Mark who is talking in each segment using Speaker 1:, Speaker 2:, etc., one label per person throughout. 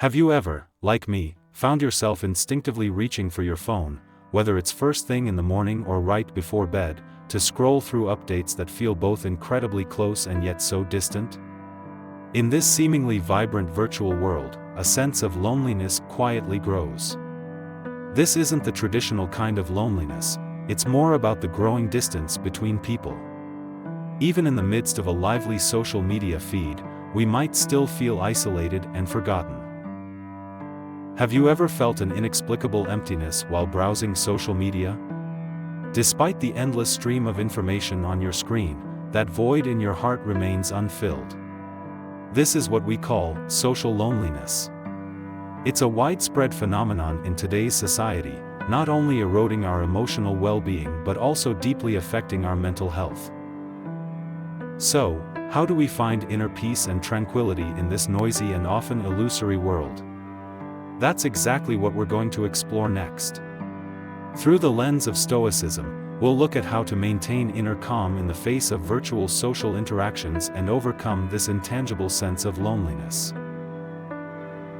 Speaker 1: Have you ever, like me, found yourself instinctively reaching for your phone, whether it's first thing in the morning or right before bed, to scroll through updates that feel both incredibly close and yet so distant? In this seemingly vibrant virtual world, a sense of loneliness quietly grows. This isn't the traditional kind of loneliness, it's more about the growing distance between people. Even in the midst of a lively social media feed, we might still feel isolated and forgotten. Have you ever felt an inexplicable emptiness while browsing social media? Despite the endless stream of information on your screen, that void in your heart remains unfilled. This is what we call social loneliness. It's a widespread phenomenon in today's society, not only eroding our emotional well-being but also deeply affecting our mental health. So, how do we find inner peace and tranquility in this noisy and often illusory world? That's exactly what we're going to explore next. Through the lens of Stoicism, we'll look at how to maintain inner calm in the face of virtual social interactions and overcome this intangible sense of loneliness.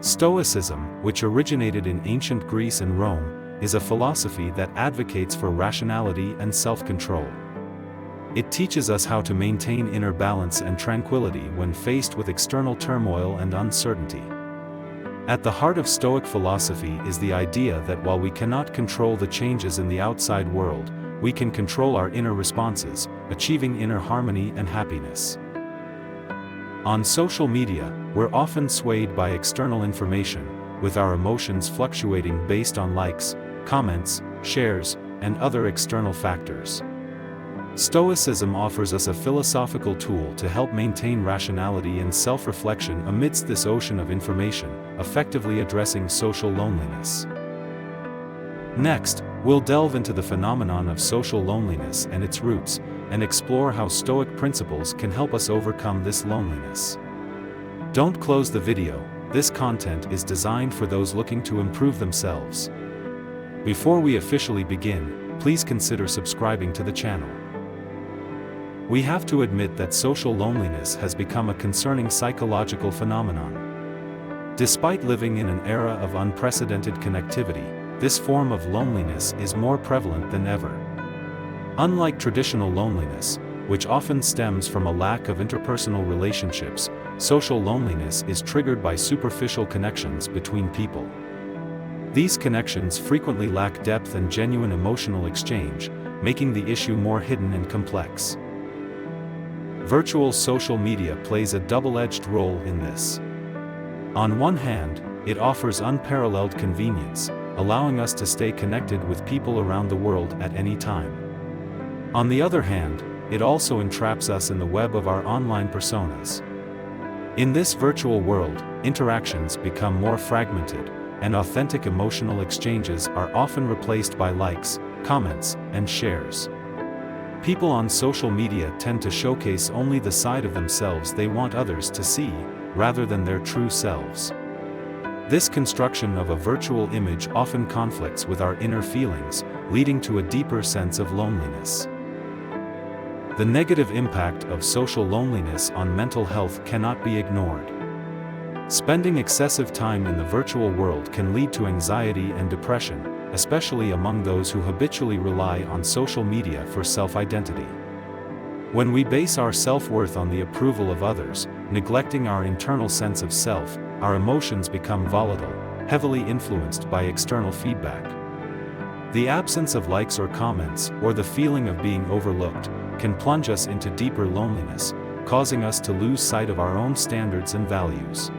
Speaker 1: Stoicism, which originated in ancient Greece and Rome, is a philosophy that advocates for rationality and self-control. It teaches us how to maintain inner balance and tranquility when faced with external turmoil and uncertainty. At the heart of Stoic philosophy is the idea that while we cannot control the changes in the outside world, we can control our inner responses, achieving inner harmony and happiness. On social media, we're often swayed by external information, with our emotions fluctuating based on likes, comments, shares, and other external factors. Stoicism offers us a philosophical tool to help maintain rationality and self-reflection amidst this ocean of information, effectively addressing social loneliness. Next, we'll delve into the phenomenon of social loneliness and its roots, and explore how Stoic principles can help us overcome this loneliness. Don't close the video, this content is designed for those looking to improve themselves. Before we officially begin, please consider subscribing to the channel. We have to admit that social loneliness has become a concerning psychological phenomenon. Despite living in an era of unprecedented connectivity, this form of loneliness is more prevalent than ever. Unlike traditional loneliness, which often stems from a lack of interpersonal relationships, social loneliness is triggered by superficial connections between people. These connections frequently lack depth and genuine emotional exchange, making the issue more hidden and complex. Virtual social media plays a double-edged role in this. On one hand, it offers unparalleled convenience, allowing us to stay connected with people around the world at any time. On the other hand, it also entraps us in the web of our online personas. In this virtual world, interactions become more fragmented, and authentic emotional exchanges are often replaced by likes, comments, and shares. People on social media tend to showcase only the side of themselves they want others to see, rather than their true selves. This construction of a virtual image often conflicts with our inner feelings, leading to a deeper sense of loneliness. The negative impact of social loneliness on mental health cannot be ignored. Spending excessive time in the virtual world can lead to anxiety and depression, especially among those who habitually rely on social media for self-identity. When we base our self-worth on the approval of others, neglecting our internal sense of self, our emotions become volatile, heavily influenced by external feedback. The absence of likes or comments, or the feeling of being overlooked, can plunge us into deeper loneliness, causing us to lose sight of our own standards and values.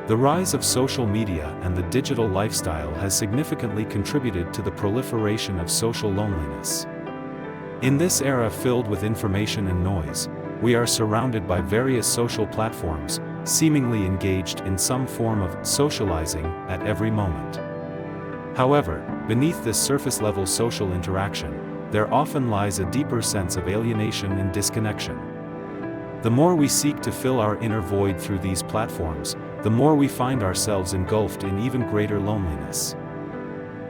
Speaker 1: The rise of social media and the digital lifestyle has significantly contributed to the proliferation of social loneliness. In this era filled with information and noise, we are surrounded by various social platforms, seemingly engaged in some form of socializing at every moment. However, beneath this surface-level social interaction, there often lies a deeper sense of alienation and disconnection. The more we seek to fill our inner void through these platforms, the more we find ourselves engulfed in even greater loneliness.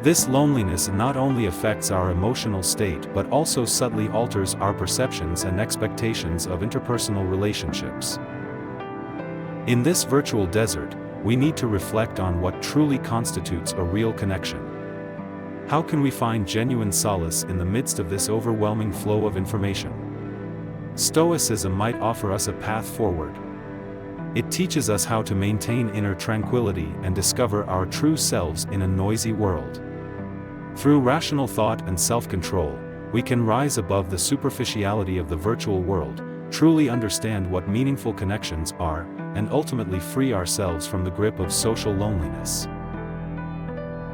Speaker 1: This loneliness not only affects our emotional state but also subtly alters our perceptions and expectations of interpersonal relationships. In this virtual desert, we need to reflect on what truly constitutes a real connection. How can we find genuine solace in the midst of this overwhelming flow of information? Stoicism might offer us a path forward. It teaches us how to maintain inner tranquility and discover our true selves in a noisy world. Through rational thought and self-control, we can rise above the superficiality of the virtual world, truly understand what meaningful connections are, and ultimately free ourselves from the grip of social loneliness.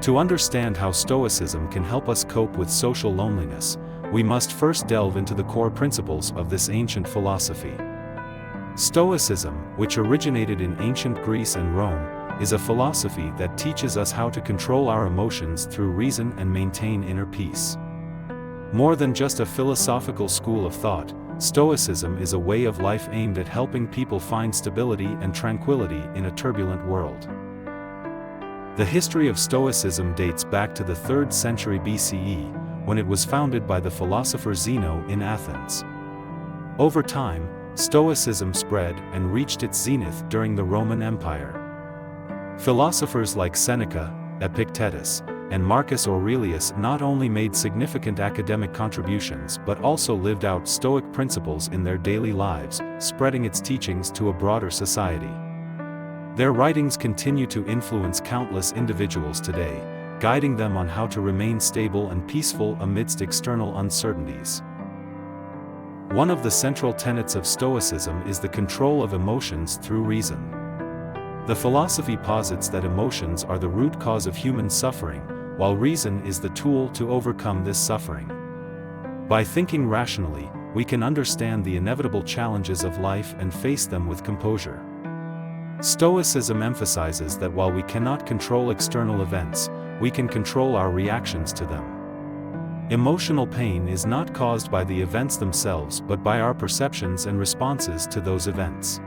Speaker 1: To understand how Stoicism can help us cope with social loneliness, we must first delve into the core principles of this ancient philosophy. Stoicism, which originated in ancient Greece and Rome, is a philosophy that teaches us how to control our emotions through reason and maintain inner peace. More than just a philosophical school of thought, Stoicism is a way of life aimed at helping people find stability and tranquility in a turbulent world. The history of Stoicism dates back to the 3rd century BCE, when it was founded by the philosopher Zeno in Athens. Over time, Stoicism spread and reached its zenith during the Roman Empire. Philosophers like Seneca, Epictetus, and Marcus Aurelius not only made significant academic contributions but also lived out Stoic principles in their daily lives, spreading its teachings to a broader society. Their writings continue to influence countless individuals today, guiding them on how to remain stable and peaceful amidst external uncertainties. One of the central tenets of Stoicism is the control of emotions through reason. The philosophy posits that emotions are the root cause of human suffering, while reason is the tool to overcome this suffering. By thinking rationally, we can understand the inevitable challenges of life and face them with composure. Stoicism emphasizes that while we cannot control external events, we can control our reactions to them. Emotional pain is not caused by the events themselves but by our perceptions and responses to those events.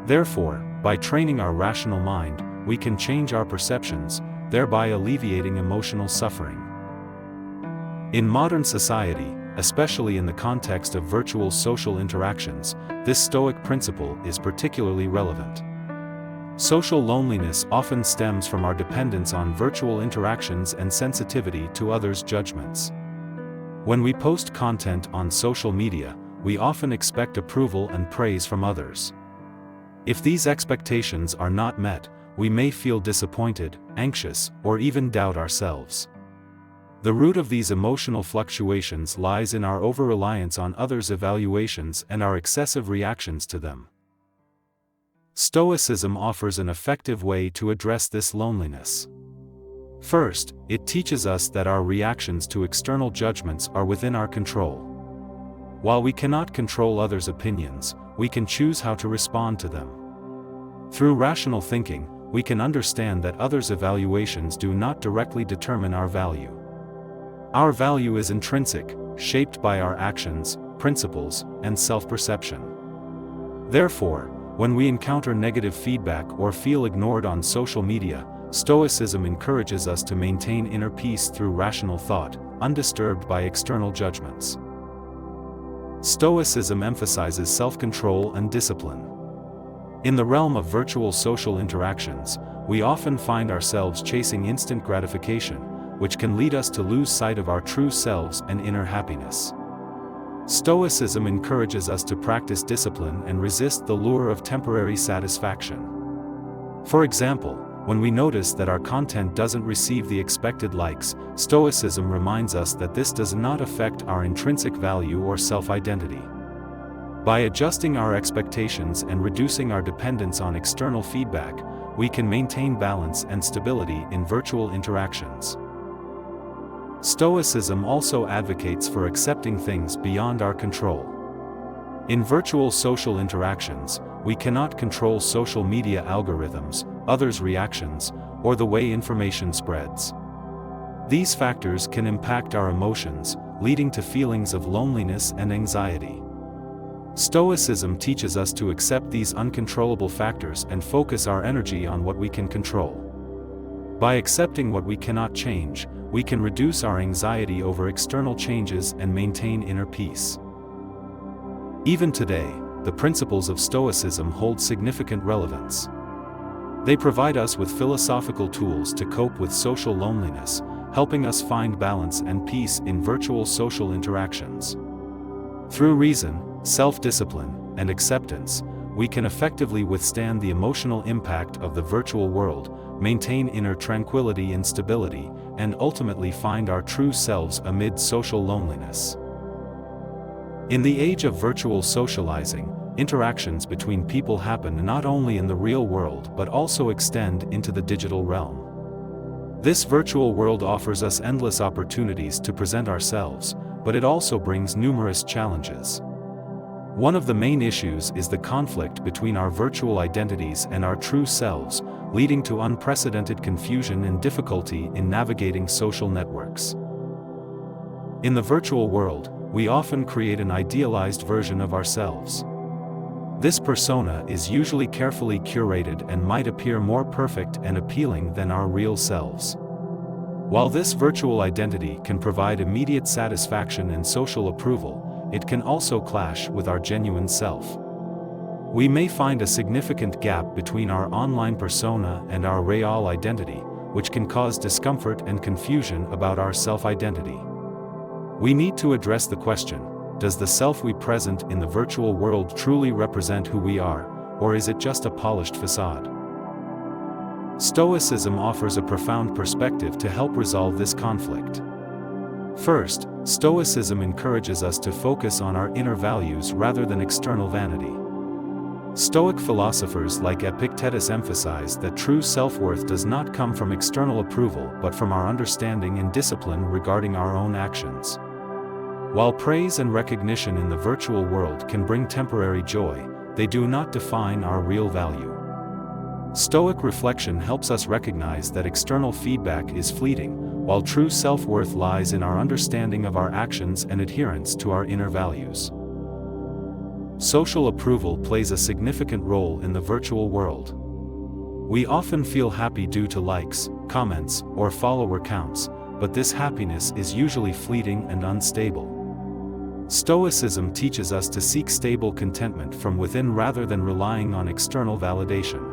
Speaker 1: Therefore, by training our rational mind, we can change our perceptions, thereby alleviating emotional suffering. In modern society, especially in the context of virtual social interactions, this Stoic principle is particularly relevant. Social loneliness often stems from our dependence on virtual interactions and sensitivity to others' judgments. When we post content on social media, we often expect approval and praise from others. If these expectations are not met, we may feel disappointed, anxious, or even doubt ourselves. The root of these emotional fluctuations lies in our over-reliance on others' evaluations and our excessive reactions to them. Stoicism offers an effective way to address this loneliness. First, it teaches us that our reactions to external judgments are within our control. While we cannot control others' opinions, we can choose how to respond to them. Through rational thinking, we can understand that others' evaluations do not directly determine our value. Our value is intrinsic, shaped by our actions, principles, and self-perception. Therefore, when we encounter negative feedback or feel ignored on social media, Stoicism encourages us to maintain inner peace through rational thought, undisturbed by external judgments. Stoicism emphasizes self-control and discipline. In the realm of virtual social interactions, we often find ourselves chasing instant gratification, which can lead us to lose sight of our true selves and inner happiness. Stoicism encourages us to practice discipline and resist the lure of temporary satisfaction. For example, when we notice that our content doesn't receive the expected likes, Stoicism reminds us that this does not affect our intrinsic value or self-identity. By adjusting our expectations and reducing our dependence on external feedback, we can maintain balance and stability in virtual interactions. Stoicism also advocates for accepting things beyond our control. In virtual social interactions, we cannot control social media algorithms, others' reactions, or the way information spreads. These factors can impact our emotions, leading to feelings of loneliness and anxiety. Stoicism teaches us to accept these uncontrollable factors and focus our energy on what we can control. By accepting what we cannot change, we can reduce our anxiety over external changes and maintain inner peace. Even today, the principles of Stoicism hold significant relevance. They provide us with philosophical tools to cope with social loneliness, helping us find balance and peace in virtual social interactions. Through reason, self-discipline, and acceptance, we can effectively withstand the emotional impact of the virtual world, maintain inner tranquility and stability, and ultimately find our true selves amid social loneliness. In the age of virtual socializing, interactions between people happen not only in the real world but also extend into the digital realm. This virtual world offers us endless opportunities to present ourselves, but it also brings numerous challenges. One of the main issues is the conflict between our virtual identities and our true selves, leading to unprecedented confusion and difficulty in navigating social networks. In the virtual world, we often create an idealized version of ourselves. This persona is usually carefully curated and might appear more perfect and appealing than our real selves. While this virtual identity can provide immediate satisfaction and social approval, it can also clash with our genuine self. We may find a significant gap between our online persona and our real identity, which can cause discomfort and confusion about our self-identity. We need to address the question: does the self we present in the virtual world truly represent who we are, or is it just a polished facade? Stoicism offers a profound perspective to help resolve this conflict. First, Stoicism encourages us to focus on our inner values rather than external vanity. Stoic philosophers like Epictetus emphasize that true self-worth does not come from external approval but from our understanding and discipline regarding our own actions. While praise and recognition in the virtual world can bring temporary joy, they do not define our real value. Stoic reflection helps us recognize that external feedback is fleeting, while true self-worth lies in our understanding of our actions and adherence to our inner values. Social approval plays a significant role in the virtual world. We often feel happy due to likes, comments, or follower counts, but this happiness is usually fleeting and unstable. Stoicism teaches us to seek stable contentment from within rather than relying on external validation.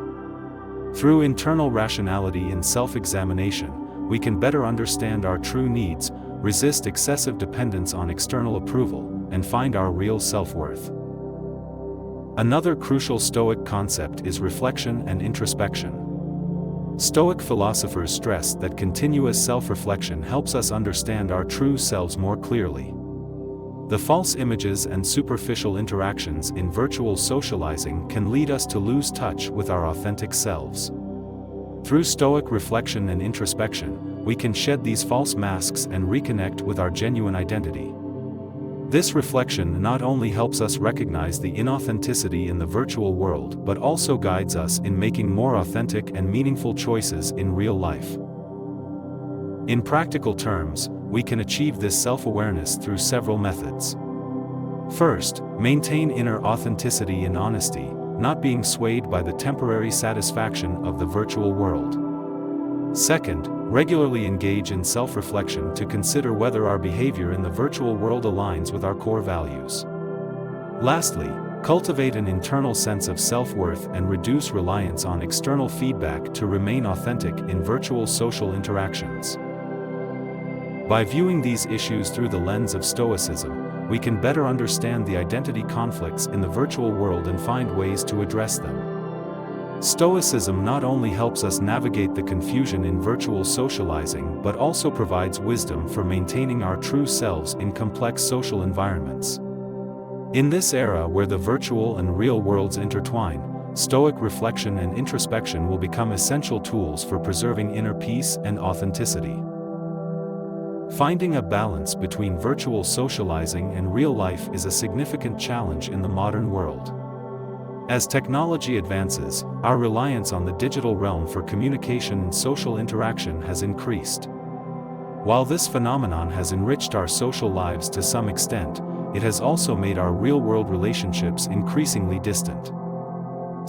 Speaker 1: Through internal rationality and self-examination, we can better understand our true needs, resist excessive dependence on external approval, and find our real self-worth. Another crucial Stoic concept is reflection and introspection. Stoic philosophers stress that continuous self-reflection helps us understand our true selves more clearly. The false images and superficial interactions in virtual socializing can lead us to lose touch with our authentic selves. Through Stoic reflection and introspection, we can shed these false masks and reconnect with our genuine identity. This reflection not only helps us recognize the inauthenticity in the virtual world but also guides us in making more authentic and meaningful choices in real life. In practical terms, we can achieve this self-awareness through several methods. First, maintain inner authenticity and honesty, not being swayed by the temporary satisfaction of the virtual world. Second, regularly engage in self-reflection to consider whether our behavior in the virtual world aligns with our core values. Lastly, cultivate an internal sense of self-worth and reduce reliance on external feedback to remain authentic in virtual social interactions. By viewing these issues through the lens of Stoicism, we can better understand the identity conflicts in the virtual world and find ways to address them. Stoicism not only helps us navigate the confusion in virtual socializing but also provides wisdom for maintaining our true selves in complex social environments. In this era where the virtual and real worlds intertwine, Stoic reflection and introspection will become essential tools for preserving inner peace and authenticity. Finding a balance between virtual socializing and real life is a significant challenge in the modern world. As technology advances, our reliance on the digital realm for communication and social interaction has increased. While this phenomenon has enriched our social lives to some extent, it has also made our real-world relationships increasingly distant.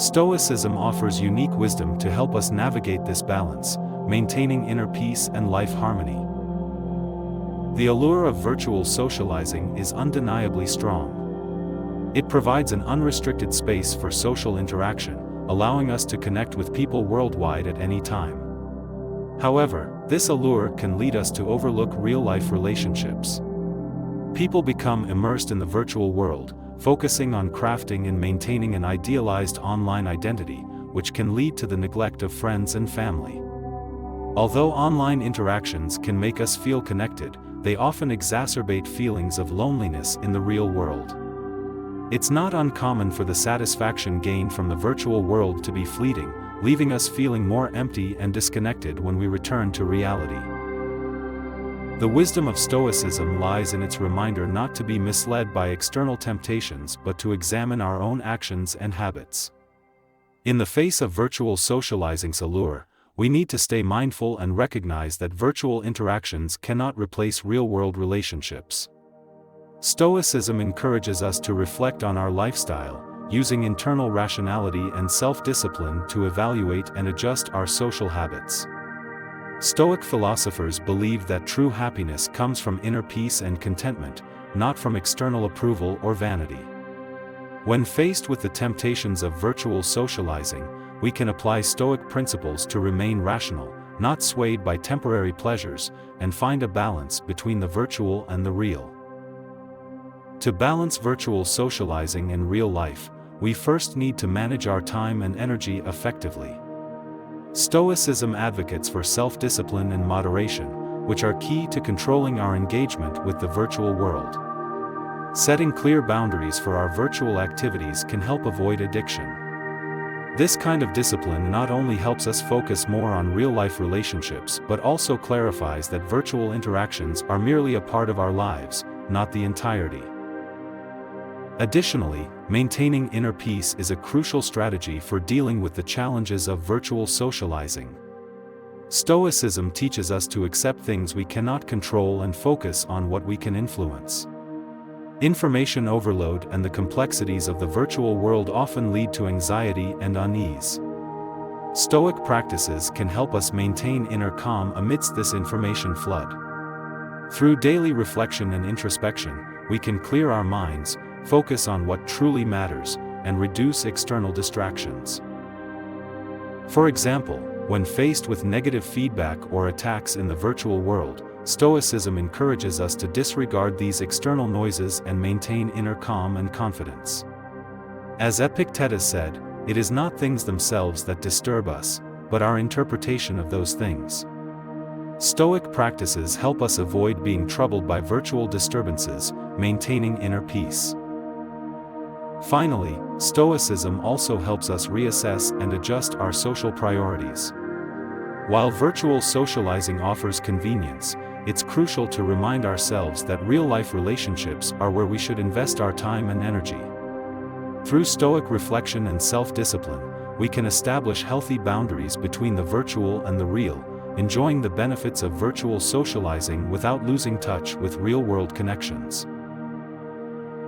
Speaker 1: Stoicism offers unique wisdom to help us navigate this balance, maintaining inner peace and life harmony. The allure of virtual socializing is undeniably strong. It provides an unrestricted space for social interaction, allowing us to connect with people worldwide at any time. However, this allure can lead us to overlook real-life relationships. People become immersed in the virtual world, focusing on crafting and maintaining an idealized online identity, which can lead to the neglect of friends and family. Although online interactions can make us feel connected, they often exacerbate feelings of loneliness in the real world. It's not uncommon for the satisfaction gained from the virtual world to be fleeting, leaving us feeling more empty and disconnected when we return to reality. The wisdom of Stoicism lies in its reminder not to be misled by external temptations but to examine our own actions and habits. In the face of virtual socializing's allure, we need to stay mindful and recognize that virtual interactions cannot replace real-world relationships. Stoicism encourages us to reflect on our lifestyle, using internal rationality and self-discipline to evaluate and adjust our social habits. Stoic philosophers believe that true happiness comes from inner peace and contentment, not from external approval or vanity. When faced with the temptations of virtual socializing, we can apply Stoic principles to remain rational, not swayed by temporary pleasures, and find a balance between the virtual and the real. To balance virtual socializing and real life, we first need to manage our time and energy effectively. Stoicism advocates for self-discipline and moderation, which are key to controlling our engagement with the virtual world. Setting clear boundaries for our virtual activities can help avoid addiction. This kind of discipline not only helps us focus more on real-life relationships but also clarifies that virtual interactions are merely a part of our lives, not the entirety. Additionally, maintaining inner peace is a crucial strategy for dealing with the challenges of virtual socializing. Stoicism teaches us to accept things we cannot control and focus on what we can influence. Information overload and the complexities of the virtual world often lead to anxiety and unease. Stoic practices can help us maintain inner calm amidst this information flood. Through daily reflection and introspection, we can clear our minds, focus on what truly matters, and reduce external distractions. For example, when faced with negative feedback or attacks in the virtual world, Stoicism encourages us to disregard these external noises and maintain inner calm and confidence. As Epictetus said, it is not things themselves that disturb us, but our interpretation of those things. Stoic practices help us avoid being troubled by virtual disturbances, maintaining inner peace. Finally, Stoicism also helps us reassess and adjust our social priorities. While virtual socializing offers convenience, it's crucial to remind ourselves that real-life relationships are where we should invest our time and energy. Through Stoic reflection and self-discipline, we can establish healthy boundaries between the virtual and the real, enjoying the benefits of virtual socializing without losing touch with real-world connections.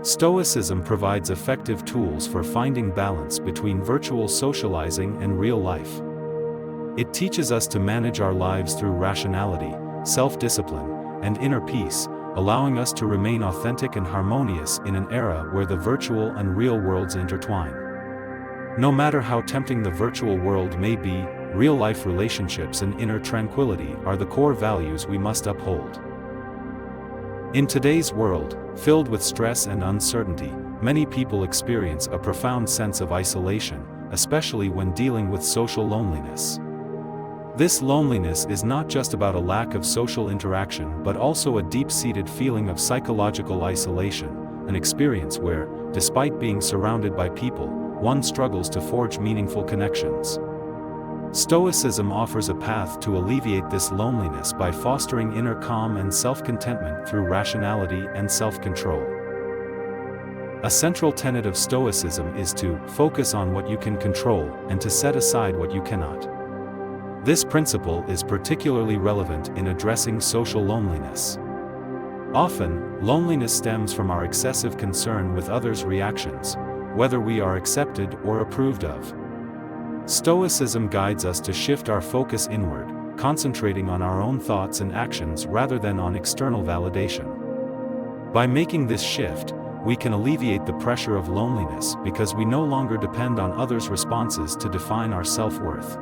Speaker 1: Stoicism provides effective tools for finding balance between virtual socializing and real life. It teaches us to manage our lives through rationality, self-discipline, and inner peace, allowing us to remain authentic and harmonious in an era where the virtual and real worlds intertwine. No matter how tempting the virtual world may be, real-life relationships and inner tranquility are the core values we must uphold. In today's world, filled with stress and uncertainty, many people experience a profound sense of isolation, especially when dealing with social loneliness. This loneliness is not just about a lack of social interaction but also a deep-seated feeling of psychological isolation, an experience where, despite being surrounded by people, one struggles to forge meaningful connections. Stoicism offers a path to alleviate this loneliness by fostering inner calm and self-contentment through rationality and self-control. A central tenet of Stoicism is to focus on what you can control and to set aside what you cannot. This principle is particularly relevant in addressing social loneliness. Often, loneliness stems from our excessive concern with others' reactions, whether we are accepted or approved of. Stoicism guides us to shift our focus inward, concentrating on our own thoughts and actions rather than on external validation. By making this shift, we can alleviate the pressure of loneliness because we no longer depend on others' responses to define our self-worth.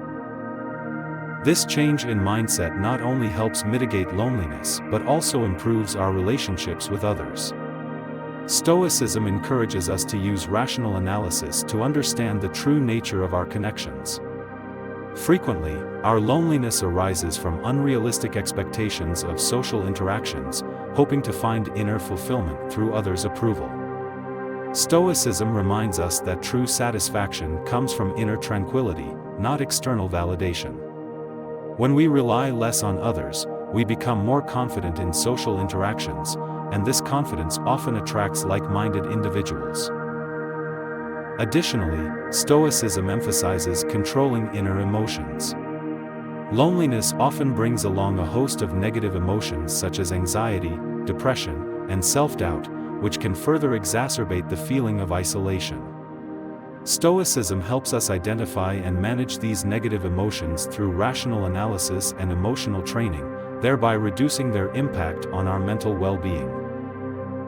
Speaker 1: This change in mindset not only helps mitigate loneliness but also improves our relationships with others. Stoicism encourages us to use rational analysis to understand the true nature of our connections. Frequently, our loneliness arises from unrealistic expectations of social interactions, hoping to find inner fulfillment through others' approval. Stoicism reminds us that true satisfaction comes from inner tranquility, not external validation. When we rely less on others, we become more confident in social interactions, and this confidence often attracts like-minded individuals. Additionally, Stoicism emphasizes controlling inner emotions. Loneliness often brings along a host of negative emotions such as anxiety, depression, and self-doubt, which can further exacerbate the feeling of isolation. Stoicism helps us identify and manage these negative emotions through rational analysis and emotional training, thereby reducing their impact on our mental well-being.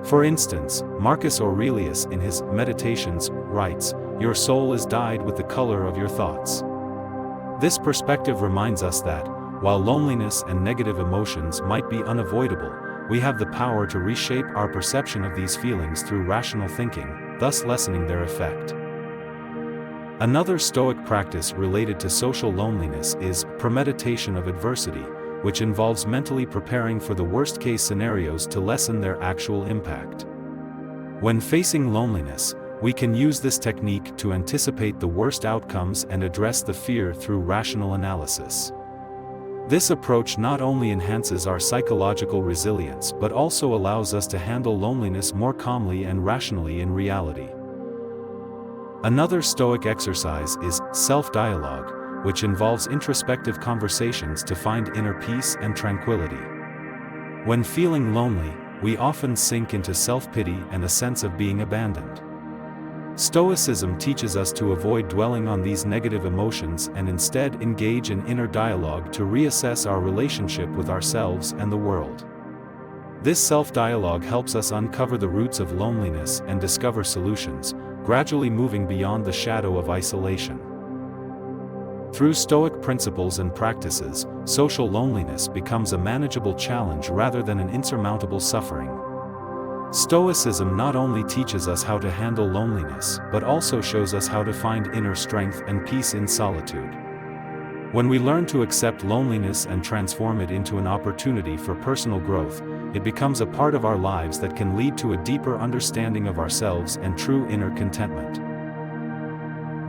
Speaker 1: For instance, Marcus Aurelius in his Meditations writes, "Your soul is dyed with the color of your thoughts." This perspective reminds us that, while loneliness and negative emotions might be unavoidable, we have the power to reshape our perception of these feelings through rational thinking, thus lessening their effect. Another Stoic practice related to social loneliness is premeditation of adversity, which involves mentally preparing for the worst-case scenarios to lessen their actual impact. When facing loneliness, we can use this technique to anticipate the worst outcomes and address the fear through rational analysis. This approach not only enhances our psychological resilience but also allows us to handle loneliness more calmly and rationally in reality. Another Stoic exercise is self-dialogue, which involves introspective conversations to find inner peace and tranquility. When feeling lonely, we often sink into self-pity and a sense of being abandoned. Stoicism teaches us to avoid dwelling on these negative emotions and instead engage in inner dialogue to reassess our relationship with ourselves and the world. This self-dialogue helps us uncover the roots of loneliness and discover solutions, gradually moving beyond the shadow of isolation. Through Stoic principles and practices, social loneliness becomes a manageable challenge rather than an insurmountable suffering. Stoicism not only teaches us how to handle loneliness but also shows us how to find inner strength and peace in solitude. When we learn to accept loneliness and transform it into an opportunity for personal growth, it becomes a part of our lives that can lead to a deeper understanding of ourselves and true inner contentment.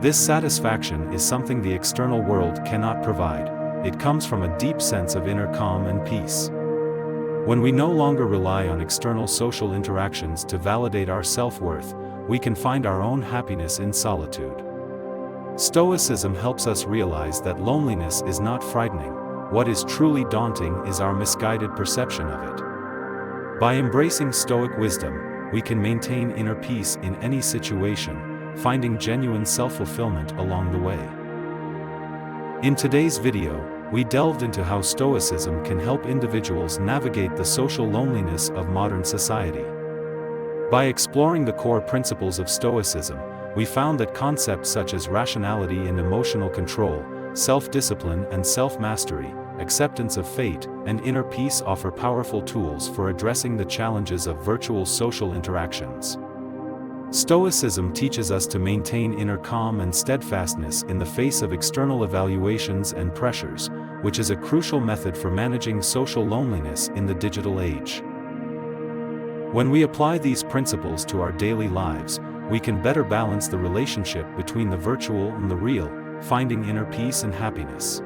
Speaker 1: This satisfaction is something the external world cannot provide. It comes from a deep sense of inner calm and peace. When we no longer rely on external social interactions to validate our self-worth, we can find our own happiness in solitude. Stoicism helps us realize that loneliness is not frightening. What is truly daunting is our misguided perception of it. By embracing Stoic wisdom, we can maintain inner peace in any situation, finding genuine self-fulfillment along the way. In today's video, we delved into how Stoicism can help individuals navigate the social loneliness of modern society. By exploring the core principles of Stoicism, we found that concepts such as rationality and emotional control, self-discipline and self-mastery, acceptance of fate, and inner peace offer powerful tools for addressing the challenges of virtual social interactions. Stoicism teaches us to maintain inner calm and steadfastness in the face of external evaluations and pressures, which is a crucial method for managing social loneliness in the digital age. When we apply these principles to our daily lives, we can better balance the relationship between the virtual and the real, finding inner peace and happiness.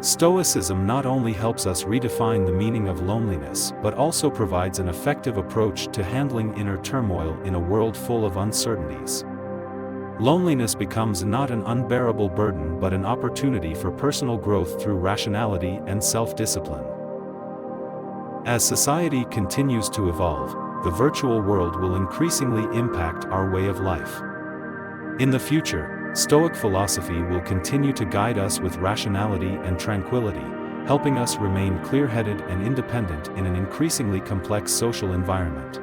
Speaker 1: Stoicism not only helps us redefine the meaning of loneliness but also provides an effective approach to handling inner turmoil in a world full of uncertainties. Loneliness becomes not an unbearable burden but an opportunity for personal growth through rationality and self-discipline. As society continues to evolve, the virtual world will increasingly impact our way of life. In the future, Stoic philosophy will continue to guide us with rationality and tranquility, helping us remain clear-headed and independent in an increasingly complex social environment.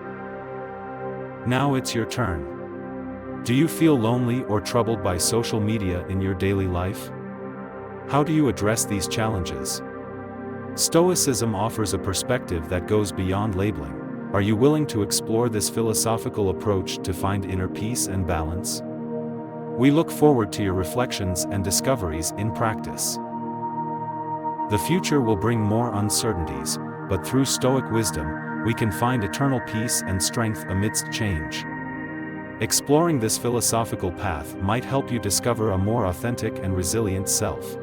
Speaker 1: Now it's your turn. Do you feel lonely or troubled by social media in your daily life? How do you address these challenges? Stoicism offers a perspective that goes beyond labeling. Are you willing to explore this philosophical approach to find inner peace and balance? We look forward to your reflections and discoveries in practice. The future will bring more uncertainties, but through Stoic wisdom, we can find eternal peace and strength amidst change. Exploring this philosophical path might help you discover a more authentic and resilient self.